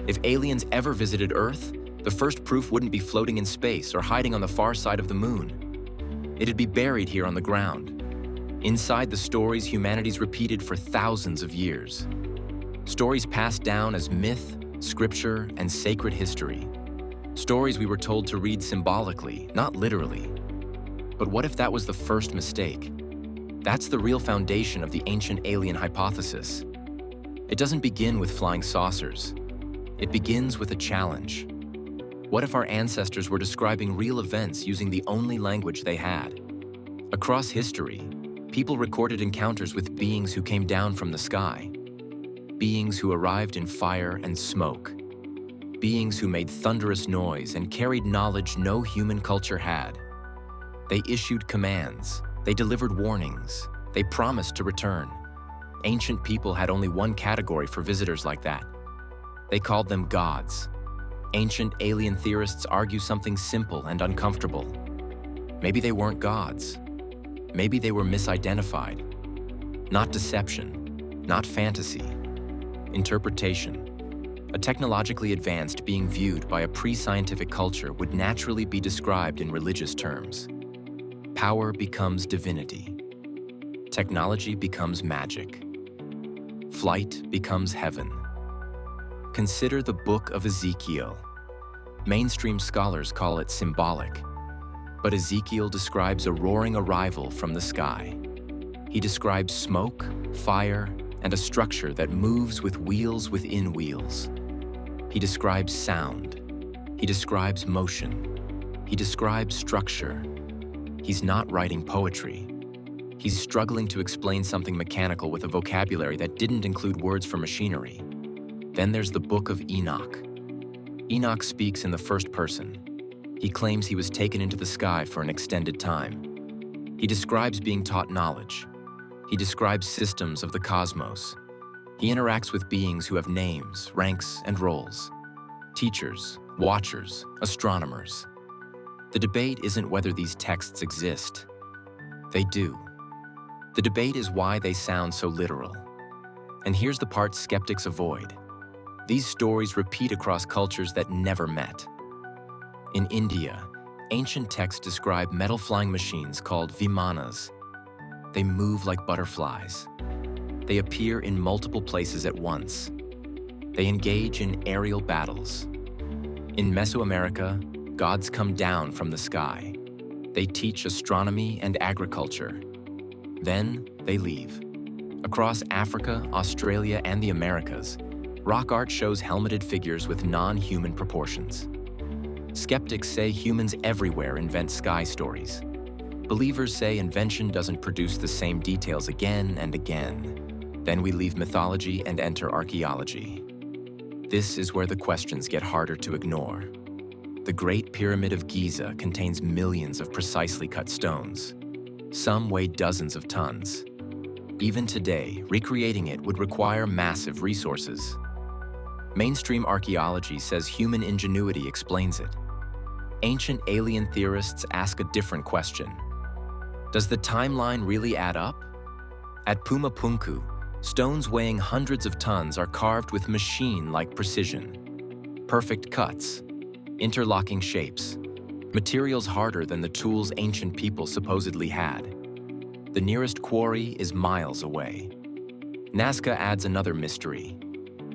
If aliens ever visited Earth, the first proof wouldn't be floating in space or hiding on the far side of the moon. It'd be buried here on the ground, inside the stories humanity's repeated for thousands of years. Stories passed down as myth, scripture, and sacred history. Stories we were told to read symbolically, not literally. But what if that was the first mistake? That's the real foundation of the ancient alien hypothesis. It doesn't begin with flying saucers. It begins with a challenge. What if our ancestors were describing real events using the only language they had? Across history, people recorded encounters with beings who came down from the sky. Beings who arrived in fire and smoke. Beings who made thunderous noise and carried knowledge no human culture had. They issued commands. They delivered warnings. They promised to return. Ancient people had only one category for visitors like that. They called them gods. Ancient alien theorists argue something simple and uncomfortable. Maybe they weren't gods. Maybe they were misidentified. Not deception, not fantasy. Interpretation. A technologically advanced being viewed by a pre-scientific culture would naturally be described in religious terms. Power becomes divinity. Technology becomes magic. Flight becomes heaven. Consider the Book of Ezekiel. Mainstream scholars call it symbolic, but Ezekiel describes a roaring arrival from the sky. He describes smoke, fire, and a structure that moves with wheels within wheels. He describes sound. He describes motion. He describes structure. He's not writing poetry. He's struggling to explain something mechanical with a vocabulary that didn't include words for machinery. Then there's the Book of Enoch. Enoch speaks in the first person. He claims he was taken into the sky for an extended time. He describes being taught knowledge. He describes systems of the cosmos. He interacts with beings who have names, ranks, and roles. Teachers, watchers, astronomers. The debate isn't whether these texts exist. They do. The debate is why they sound so literal. And here's the part skeptics avoid. These stories repeat across cultures that never met. In India, ancient texts describe metal flying machines called vimanas. They move like butterflies. They appear in multiple places at once. They engage in aerial battles. In Mesoamerica, gods come down from the sky. They teach astronomy and agriculture. Then they leave. Across Africa, Australia, and the Americas, rock art shows helmeted figures with non-human proportions. Skeptics say humans everywhere invent sky stories. Believers say invention doesn't produce the same details again and again. Then we leave mythology and enter archaeology. This is where the questions get harder to ignore. The Great Pyramid of Giza contains millions of precisely cut stones. Some weigh dozens of tons. Even today, recreating it would require massive resources. Mainstream archaeology says human ingenuity explains it. Ancient alien theorists ask a different question. Does the timeline really add up? At Puma Punku, stones weighing hundreds of tons are carved with machine-like precision. Perfect cuts, interlocking shapes, materials harder than the tools ancient people supposedly had. The nearest quarry is miles away. Nazca adds another mystery.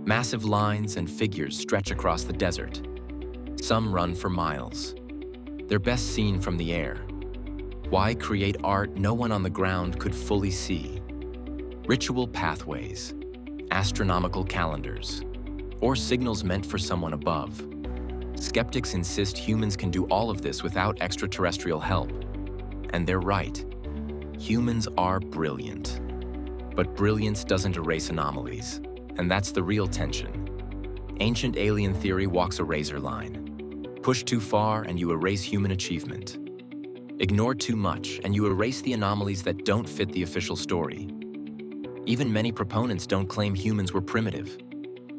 Massive lines and figures stretch across the desert. Some run for miles. They're best seen from the air. Why create art no one on the ground could fully see? Ritual pathways, astronomical calendars, or signals meant for someone above. Skeptics insist humans can do all of this without extraterrestrial help. And they're right. Humans are brilliant. But brilliance doesn't erase anomalies. And that's the real tension. Ancient alien theory walks a razor line. Push too far and you erase human achievement. Ignore too much and you erase the anomalies that don't fit the official story. Even many proponents don't claim humans were primitive.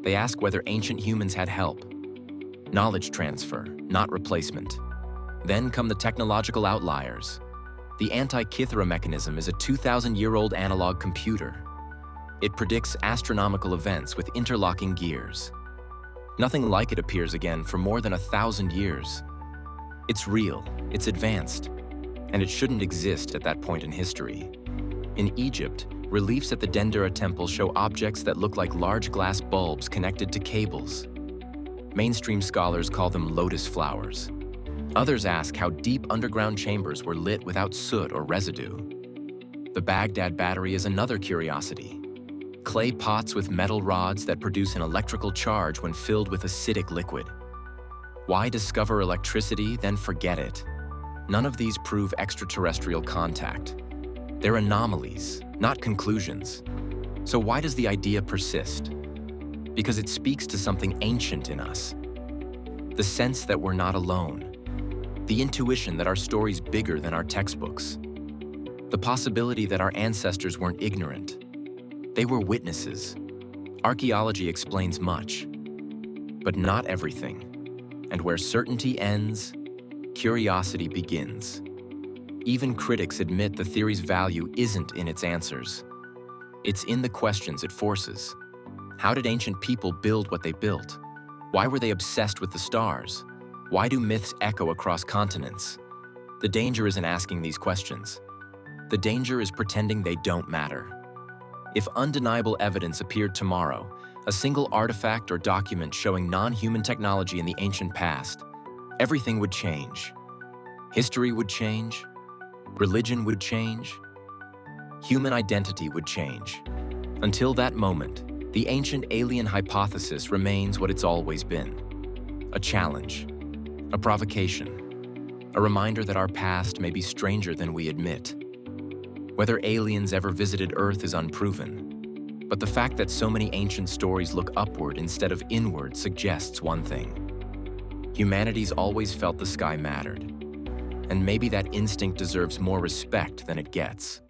They ask whether ancient humans had help. Knowledge transfer, not replacement. Then come the technological outliers. The Antikythera mechanism is a 2,000-year-old analog computer. It predicts astronomical events with interlocking gears. Nothing like it appears again for more than 1,000 years. It's real, it's advanced, and it shouldn't exist at that point in history. In Egypt, reliefs at the Dendera temple show objects that look like large glass bulbs connected to cables. Mainstream scholars call them lotus flowers. Others ask how deep underground chambers were lit without soot or residue. The Baghdad battery is another curiosity. Clay pots with metal rods that produce an electrical charge when filled with acidic liquid. Why discover electricity, then forget it? None of these prove extraterrestrial contact. They're anomalies, not conclusions. So why does the idea persist? Because it speaks to something ancient in us. The sense that we're not alone. The intuition that our story's bigger than our textbooks. The possibility that our ancestors weren't ignorant. They were witnesses. Archaeology explains much, but not everything. And where certainty ends, curiosity begins. Even critics admit the theory's value isn't in its answers. It's in the questions it forces. How did ancient people build what they built? Why were they obsessed with the stars? Why do myths echo across continents? The danger isn't asking these questions. The danger is pretending they don't matter. If undeniable evidence appeared tomorrow, a single artifact or document showing non-human technology in the ancient past, everything would change. History would change. Religion would change. Human identity would change. Until that moment, the ancient alien hypothesis remains what it's always been. A challenge, a provocation, a reminder that our past may be stranger than we admit. Whether aliens ever visited Earth is unproven, but the fact that so many ancient stories look upward instead of inward suggests one thing. Humanity's always felt the sky mattered, and maybe that instinct deserves more respect than it gets.